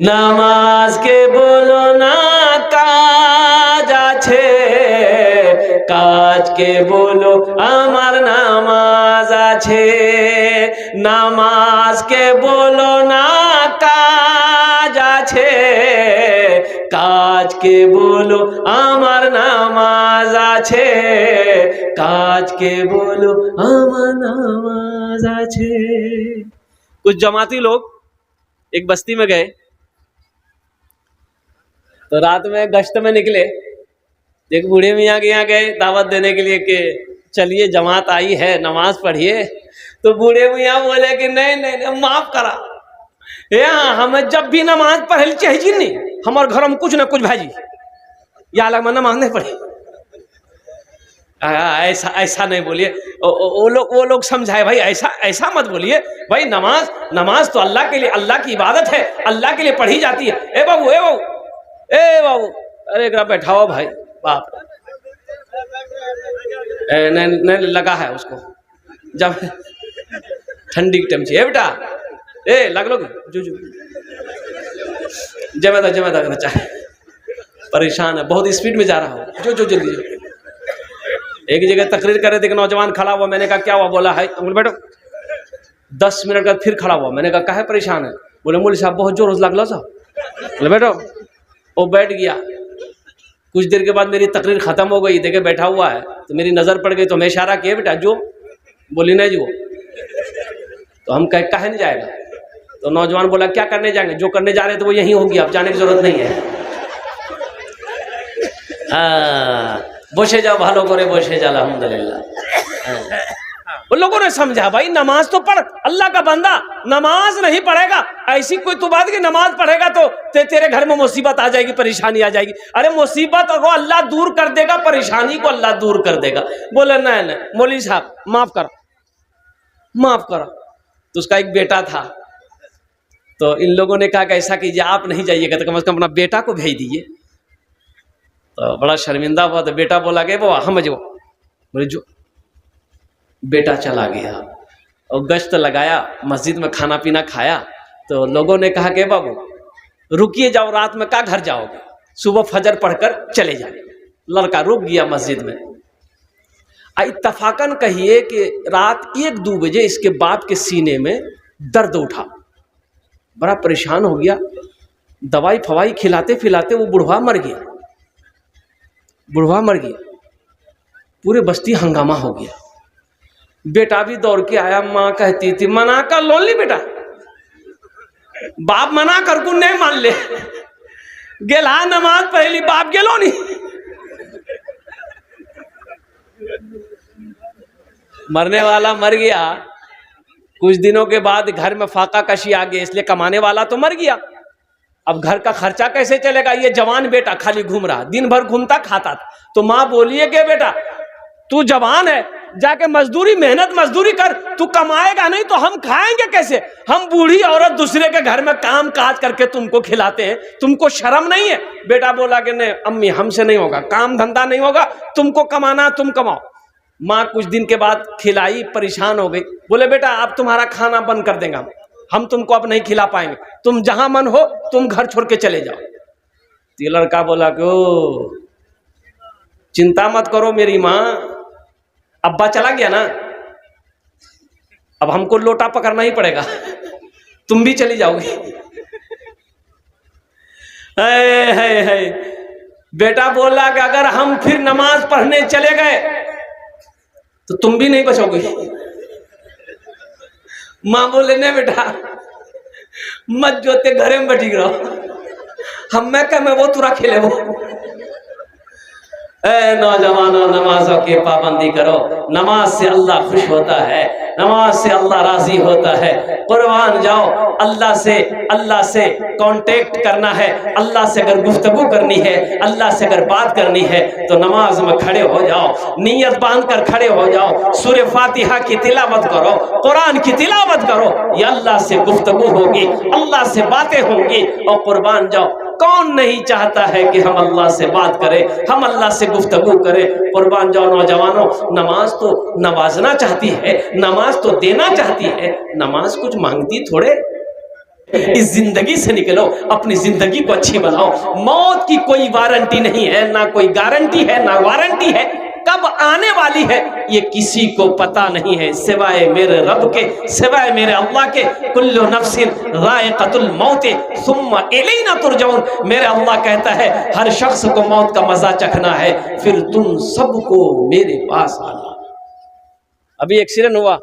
নামাজ কে বলো না কাজ আছে, কাজকে বলো আমার নামাজ আছে। নামাজকে বলো না কাজ আছে, কাজকে বলো আমার নামাজ আছে, কাজকে বলো আমার नामाज আছে। कुछ जमाती लोग एक बस्ती में गए तो रात में गश्त में निकले, एक बूढ़े मियाँ के यहाँ गए दावत देने के लिए कि चलिए जमात आई है नमाज पढ़िए। तो बूढ़े मियाँ बोले कि नहीं नहीं, नहीं माफ करा, यहाँ हमें जब भी नमाज पढ़े चाहिए नहीं, हमारे घर में कुछ ना कुछ भाजी या अलग में नमाज नहीं पढ़े। ऐसा ऐसा नहीं बोलिए, वो लोग समझाए भाई, ऐसा ऐसा मत बोलिए भाई। नमाज तो अल्लाह के लिए, अल्लाह की इबादत है, अल्लाह के लिए पढ़ी जाती है। ए बाबू ए बाबू ए बाबू, अरे एक बैठाओ भाई, बाप नहीं लगा है उसको, जब ठंडी की टाइम चाहिए बेटा, ए लग लो जू जमेदा चाहे, परेशान है, बहुत स्पीड में जा रहा हूँ, जो जल्दी। एक जगह तकरीर करे थे, नौजवान खड़ा हुआ, मैंने कहा क्या हुआ? बोला है बैठो। 10 मिनट बाद फिर खड़ा हुआ, मैंने कहा काहे परेशान है? बोले मौलवी साहब बहुत जोर लगला साहब। बोले बैठो, वो बैठ गया। कुछ देर के बाद मेरी तकरीर खत्म हो गई, देखे बैठा हुआ है तो मेरी नज़र पड़ गई, तो मैं इशारा किया बेटा जो, बोली नहीं जो। तो हम काहे नहीं जाएगा? तो नौजवान बोला क्या करने जाएंगे, जो करने जा रहे थे वो यहीं होगी, अब जाने की जरूरत नहीं है। বসে যাও, ভালো করে বসে যাও, আলহামদুলিল্লাহ। उन लोगों ने समझा भाई नमाज तो पढ़, अल्लाह का बंदा नमाज नहीं पढ़ेगा, ऐसी कोई तो बात कि नमाज पढ़ेगा तो तेरे घर में मुसीबत आ जाएगी, परेशानी आ जाएगी। अरे मुसीबत को अल्लाह दूर कर देगा, परेशानी को अल्लाह दूर कर देगा। बोले नहीं नहीं मौलवी साहब माफ करो, माफ करो। तो उसका एक बेटा था, तो इन लोगों ने कहा कि ऐसा कीजिए आप नहीं जाइएगा तो कम से कम अपना बेटा को भेज दीजिए। तो बड़ा शर्मिंदा हुआ, तो बेटा बोला कि बाबा हम जो, बोले जो। बेटा चला गया और गश्त लगाया, मस्जिद में खाना पीना खाया। तो लोगों ने कहा कि बाबू रुकिए, जाओ रात में का घर जाओगे, सुबह फजर पढ़कर चले जाए। लड़का रुक गया मस्जिद में। इत्तफाकन कहिए कि रात 1-2 बजे इसके बाप के सीने में दर्द उठा, बड़ा परेशान हो गया। दवाई फवाई खिलाते खिलाते वो बुढ़वा मर गया। पूरे बस्ती हंगामा हो गया। बेटा भी दौड़ के आया, माँ कहती थी मना कर लो ली बेटा, बाप मना कर को नहीं मान ले, गेला नमाज पहली बाप गेलो नहीं। मरने वाला मर गया, कुछ दिनों के बाद घर में फाका कशी आ गई, इसलिए कमाने वाला तो मर गया। अब घर का खर्चा कैसे चलेगा? ये जवान बेटा खाली घूम रहा, दिन भर घूमता खाता था। तो माँ बोलिए कि बेटा तू जवान है, जाके मजदूरी मेहनत मजदूरी कर, तू कमाएगा नहीं तो हम खाएंगे कैसे? हम बूढ़ी औरत दूसरे के घर में काम काज करके तुमको खिलाते हैं, तुमको शर्म नहीं है? बेटा बोला कि नहीं अम्मी हमसे नहीं होगा, काम धंधा नहीं होगा, तुमको कमाना तुम कमाओ। माँ कुछ दिन के बाद खिलाई, परेशान हो गई। बोले बेटा अब तुम्हारा खाना बंद कर देंगे, हम तुमको अब नहीं खिला पाएंगे, तुम जहां मन हो तुम घर छोड़ के चले जाओ। तो ये लड़का बोला कि ओ चिंता मत करो मेरी माँ, अब्बा चला गया ना, अब हमको लोटा पकड़ना ही पड़ेगा, तुम भी चली जाओगी। है बेटा बोला कि अगर हम फिर नमाज पढ़ने चले गए तो तुम भी नहीं बचोगे। माँ बोले नहीं बेटा मत जोते, घरे में बैठी रहो, हम मैं क्या मैं वो तुरा खेले वो। नौजवानों नमाजों की पाबंदी करो, नमाज से अल्लाह खुश होता है, नमाज से अल्लाह राजी होता है। कुर्बान जाओ, अल्लाह से कांटेक्ट करना है, अल्लाह से अगर गुफ्तगू करनी है, अल्लाह से अगर बात करनी है तो नमाज में खड़े हो जाओ, नीयत बांध कर खड़े हो जाओ, सूरह फातिहा की तिलावत करो, कुरान की तिलावत करो, ये अल्लाह से गुफ्तगू होगी, अल्लाह से बातें होंगी। और कुर्बान जाओ, कौन नहीं चाहता है कि हम अल्लाह से बात करें, हम अल्लाह से गुफ्तगू करें। कुर्बान जाओ नौजवानों, नमाज तो नवाजना चाहती है, नमाज तो देना चाहती है, नमाज कुछ मांगती थोड़े। इस जिंदगी से निकलो, अपनी जिंदगी को अच्छी बनाओ। मौत की कोई वारंटी नहीं है, ना कोई गारंटी है, ना वारंटी है। कब आने वाली है ये किसी को पता नहीं है, सिवाय मेरे रब के, सिवाय मेरे अल्लाह के। कुल्लु नफ्सिन ज़ाइक़तुल मौत सुम्मा इलैना तुरजऊन। मेरे अल्लाह कहता है हर शख्स को मौत का मजा चखना है, फिर तुम सबको मेरे पास आना। अभी एक्सीडेंट हुआ,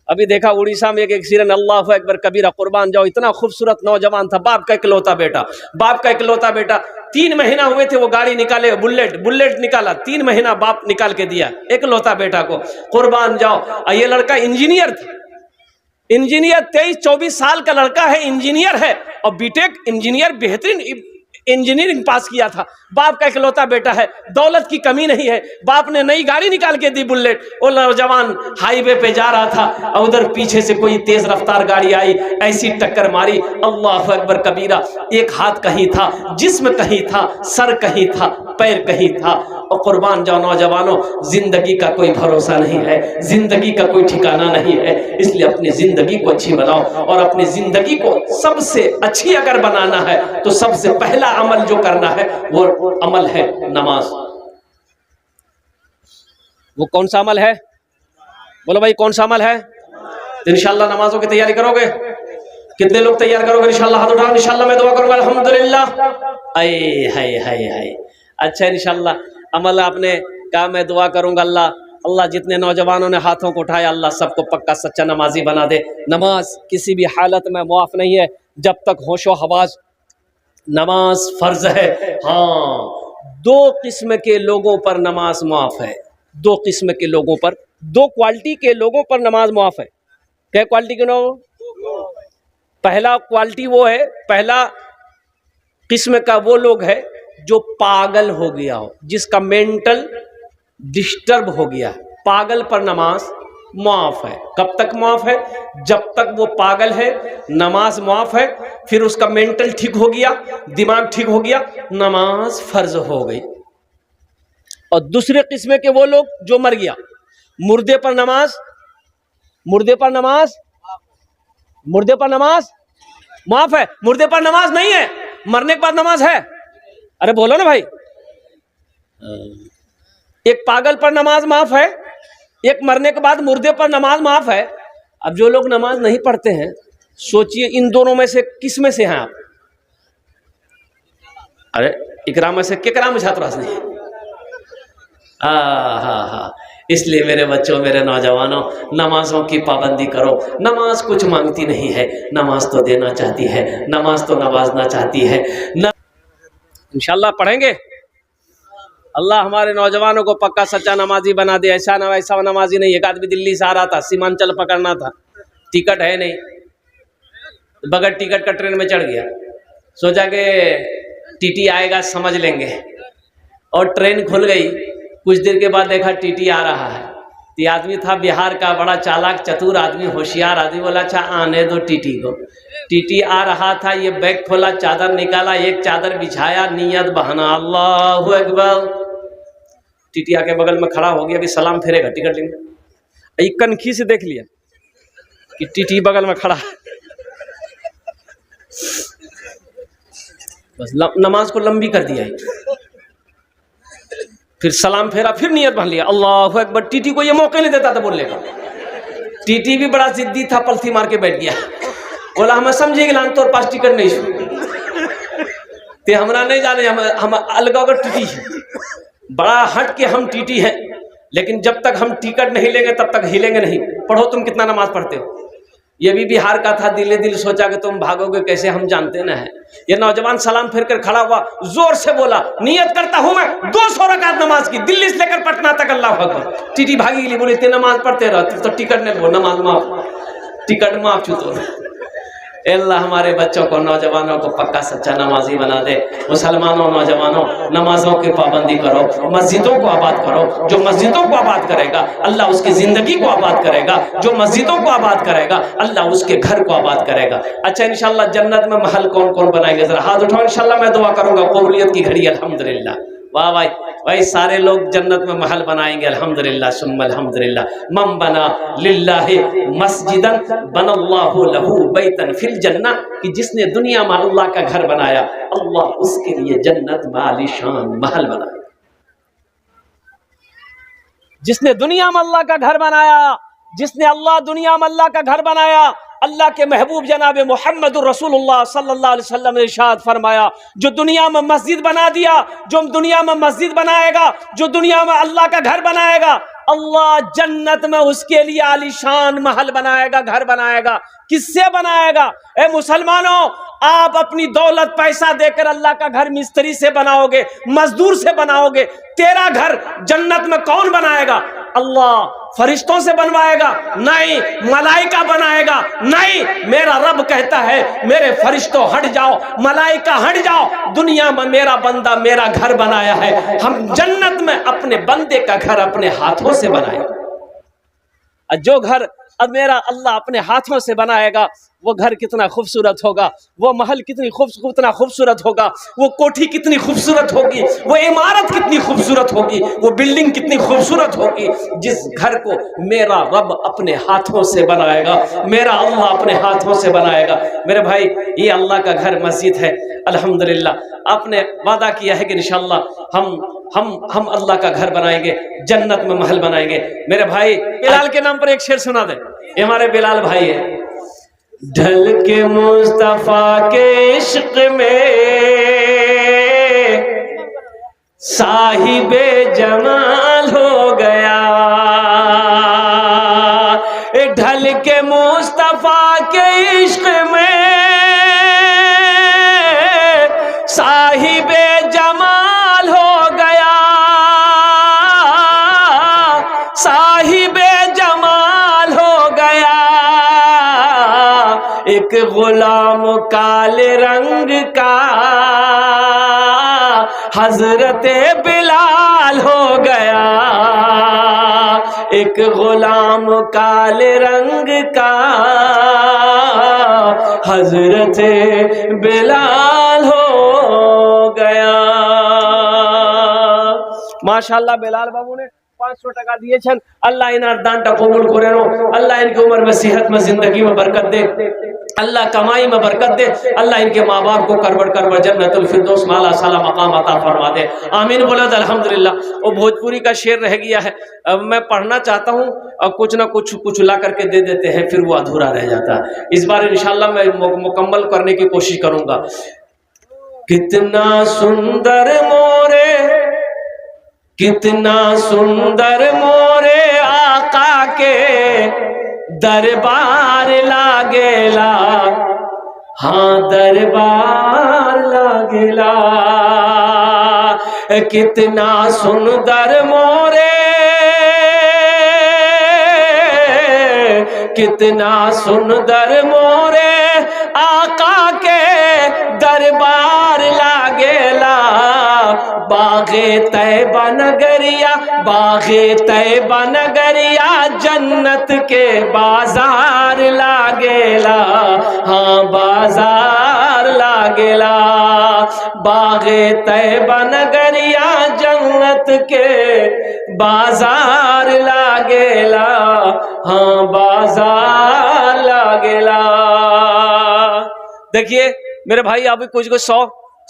अभी देखा उड़ीसा में एक एक्सीडेंट, अल्लाह अकबर कबीरा, कुर्बान जाओ। इतना खूबसूरत नौजवान था, बाप का इकलौता बेटा, बाप का इकलौता बेटा। 3 महीना हुए थे वो गाड़ी निकाले, बुलेट निकाला, 3 महीना बाप निकाल के दिया इकलौता बेटा को, कुर्बान जाओ। ये लड़का इंजीनियर था, इंजीनियर 23-24 साल का लड़का है, इंजीनियर है, और बीटेक इंजीनियर, बेहतरीन इंजीनियरिंग पास किया था। बाप का इकलौता बेटा है, दौलत की कमी नहीं है। बाप ने नई गाड़ी निकाल के दी, बुलेट। वो नौजवान हाईवे पे जा रहा था, और उधर पीछे से कोई तेज रफ्तार गाड़ी आई, ऐसी टक्कर मारी, अल्लाह अकबर कबीरा। एक हाथ कहीं था, जिस्म कहीं था, सर कहीं था, पैर कहीं था। और कुर्बान जाओ नौजवानों, जिंदगी का कोई भरोसा नहीं है, जिंदगी का कोई ठिकाना नहीं है। इसलिए अपनी जिंदगी को अच्छी बनाओ, और अपनी जिंदगी को सबसे अच्छी अगर बनाना है तो सबसे पहला अमल जो करना है वो अमल है नमाज। वो कौन सा अमल है? बोलो भाई, कौन सा अमल है? तो इंशाल्लाह नमाजों की तैयारी करोगे? कितने लोग तैयार करोगे? इंशाल्लाह हाथ उठाओ, इंशाल्लाह मैं दुआ करूंगा। अल्हम्दुलिल्लाह, आए हाय हाय हाय। अच्छा, इंशाल्लाह अमल आपने कहा मैं दुआ करूंगा। अल्लाह जितने नौजवानों ने हाथों को उठाया, अल्लाह सबको पक्का सच्चा नमाजी बना दे। नमाज किसी भी हालत में मुआफ नहीं है जब तक होशो हवास। नमाज फर्ज है। हाँ, 2 किस्म के लोगों पर नमाज मुआफ है, 2 किस्म के लोगों पर, 2 क्वालिटी के लोगों पर नमाज मुआफ है। क्या क्वालिटी के लोग? पहला क्वालिटी वो है, पहला किस्म का वो लोग है जो पागल हो गया हो, जिसका मेंटल डिस्टर्ब हो गया, पागल पर नमाज मुआफ है। कब तक मुआफ है? जब तक वो पागल है नमाज मुआफ है। फिर उसका मेंटल ठीक हो गया, दिमाग ठीक हो गया, नमाज फर्ज हो गई। और दूसरे किस्म के वो लोग जो मर गया, मुर्दे पर नमाज, मुर्दे पर नमाज, मुर्दे पर नमाज मुआफ है। मुर्दे पर नमाज नहीं है, मरने के बाद नमाज है। अरे बोलो ना भाई। एक पागल पर नमाज माफ है, एक मरने के बाद मुर्दे पर नमाज माफ है। अब जो लोग नमाज नहीं पढ़ते हैं, सोचिए इन दोनों में से किस में से हैं आप? अरे इकराम में से केकराम छात्रास नहीं। हाँ, इसलिए मेरे बच्चों, मेरे नौजवानों, नमाजों की पाबंदी करो। नमाज कुछ मांगती नहीं है, नमाज तो देना चाहती है, नमाज तो नवाजना चाहती है। इंशाल्लाह पढ़ेंगे। अल्लाह हमारे नौजवानों को पक्का सच्चा नमाजी बना दे। ऐसा नमाजी नहीं। एक आदमी दिल्ली से आ रहा था, सीमांचल पकड़ना था, टिकट है नहीं, बगैर टिकट का ट्रेन में चढ़ गया। सोचा कि टीटी आएगा समझ लेंगे, और ट्रेन खुल गई। कुछ देर के बाद देखा टीटी आ रहा है। ये आदमी था बिहार का, बड़ा चालाक चतुर आदमी, होशियार आदमी। बोला अच्छा आने दो टीटी को। टीटी आ रहा था, ये बैग खोला, चादर निकाला, एक चादर बिछाया, नियत बहाना, अल्लाहु अकबर। टीटी आके बगल में खड़ा हो गया, अभी सलाम फेरेगा, टिकट लेंगे। एक कनखी से देख लिया कि टीटी बगल में खड़ा है, बस नमाज को लंबी कर दिया। फिर सलाम फेरा, फिर नियत बांध लिया, अल्लाहु अकबर। टीटी को ये मौका नहीं देता था बोलने का। टीटी भी बड़ा जिद्दी था, पलथी मार के बैठ गया। बोला हमें समझेगी लान तोर पास टिकट नहीं ते हमरा नहीं जाने, हम अलग टीटी है, बड़ा हट के हम टीटी हैं, लेकिन जब तक हम टिकट नहीं लेंगे तब तक हिलेंगे नहीं। पढ़ो तुम कितना नमाज पढ़ते हो। ये भी बिहार का था, दिले दिल सोचा कि तुम भागोगे कैसे, हम जानते ना है। ये नौजवान सलाम फिर कर खड़ा हुआ, जोर से बोला नियत करता हूं मैं 200 रकात नमाज की, दिल्ली से लेकर पटना तक, अल्लाह अकबर। टीटी भागी गई, बोले इतने नमाज पढ़ते रहते तो टिकट नहीं लो, नमाज माफ, टिकट माफ छूतो। अल्लाह हमारे बच्चों को, नौजवानों को पक्का सच्चा नमाजी बना दे। मुसलमानों, नौजवानों, नमाजों की पाबंदी करो, मस्जिदों को आबाद करो। जो मस्जिदों को आबाद करेगा अल्लाह उसकी ज़िंदगी को आबाद करेगा, जो मस्जिदों को आबाद करेगा अल्लाह उसके घर को आबाद करेगा। अच्छा, इंशाल्लाह जन्नत में महल कौन कौन बनाएंगे? जरा हाथ उठाओ, इंशाल्लाह मैं दुआ करूंगा कबूलियत की घड़ी। अल्हम्दुलिल्लाह, वाह भाई भाई, सारे लोग जन्नत में महल बनाएंगे। अल्हम्दुलिल्लाह सुम्मा अल्हम्दुलिल्लाह। मन बना लिल्लाहि मस्जिदन बनल्लाहु लहू बैतन फिल जन्नह, कि जिसने दुनिया में अल्लाह का घर बनाया, अल्लाह उसके लिए जन्नत में आलीशान महल बनाया। जिसने दुनिया में अल्लाह का घर बनाया, जिसने अल्लाह दुनिया में अल्लाह का घर बनाया, अल्लाह के महबूब जनाब मोहम्मद रसूलुल्लाह सल्लल्लाहु अलैहि वसल्लम ने इरशाद फरमाया, जो दुनिया में मस्जिद बना दिया, जो दुनिया में मस्जिद बनाएगा, जो दुनिया में अल्लाह का घर बनाएगा, अल्लाह जन्नत में उसके लिए आलीशान महल बनाएगा, घर बनाएगा। किससे बनाएगा? ए मुसलमानों, आप अपनी दौलत पैसा देकर अल्लाह का घर मिस्त्री से बनाओगे, मजदूर से बनाओगे। तेरा घर जन्नत में कौन बनाएगा? अल्लाह। फरिश्तों से बनवाएगा? नहीं। मलाइका बनाएगा? नहीं। मेरा रब कहता है, मेरे फरिश्तों हट जाओ, मलाइका हट जाओ, दुनिया में मेरा बंदा मेरा घर बनाया है, हम जन्नत में अपने बंदे का घर अपने हाथों से बनाएगा। जो घर अब मेरा अल्लाह अपने हाथों से बनाएगा, वो घर कितना खूबसूरत होगा, वो महल कितनी कितना खूबसूरत होगा, वो कोठी कितनी खूबसूरत होगी, वो इमारत कितनी खूबसूरत होगी, वो बिल्डिंग कितनी खूबसूरत होगी, जिस घर को मेरा रब अपने हाथों से बनाएगा, मेरा अल्लाह अपने हाथों से बनाएगा। मेरे भाई, ये अल्लाह का घर मस्जिद है। अल्हम्दुलिल्लाह आपने वादा किया है कि इंशाअल्लाह हम अल्लाह का घर बनाएंगे, जन्नत में महल बनाएंगे। मेरे भाई, बिलाल के नाम पर एक शेर सुना दे। ये हमारे बिलाल भाई है। ढल के मुस्तफा के इश्क में साहिबे जमाल हो गया, ढल के मुस्तफा के इश्क में साहिबे जमाल हो गया, साहिबे जमाल हो गया। एक गुलाम काले रंग का हजरत बिलाल हो गया, एक गुलाम काले रंग का हजरत बिलाल हो गया। माशाअल्लाह, बिलाल बाबू ने 500 টাকা দিয়েছেন। আল্লাহ ইনার দানটা কবুল করে নাও। আল্লাহ इनकी उम्र में सेहत में जिंदगी में बरकत दे, अल्लाह कमाई में बरकत दे, अल्लाह इनके माँ बाप को करबड़ करबड़ जन्नतुल फिरदौस माला साला मकाम अता फरमा दे। आमीन बोला तो अल्हम्दुलिल्लाह। वो भोजपुरी का शेर रह गया है, अब मैं पढ़ना चाहता हूँ और कुछ ना कुछ ला करके दे देते हैं, फिर वो अधूरा रह जाता है। इस बार इंशाल्लाह मैं मुकम्मल करने की कोशिश करूंगा। कितना सुंदर मोरे, कितना सुंदर मोरे आका के दरबार लागेला, हाँ दरबार लागेला। कितना सुंदर मोरे, कितना सुंदर मोरे आका के दरबार लागेला। बागे तैबा नगरिया, बागे तैबा नगरिया जन्नत के बाजार लागेला, हाँ बाजार लागेला। बागे तैबा नगरिया जन्नत के बाजार लागेला, हाँ बाजार लागेला। देखिए मेरे भाई, अभी कुछ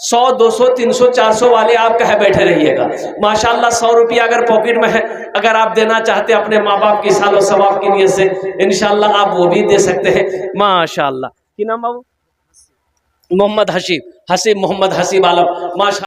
100 200 300 400 वाले आप कहे बैठे रहिएगा। माशाल्लाह 100 रुपया अगर पॉकेट में है, अगर आप देना चाहते हैं अपने माँ बाप की सालो सवाब की नियत से, इंशाल्लाह आप वो भी दे सकते हैं। माशाल्लाह। की नाम बाबू? मोहम्मद हसीब, हसीब मोहम्मद हसीब आलम। माशा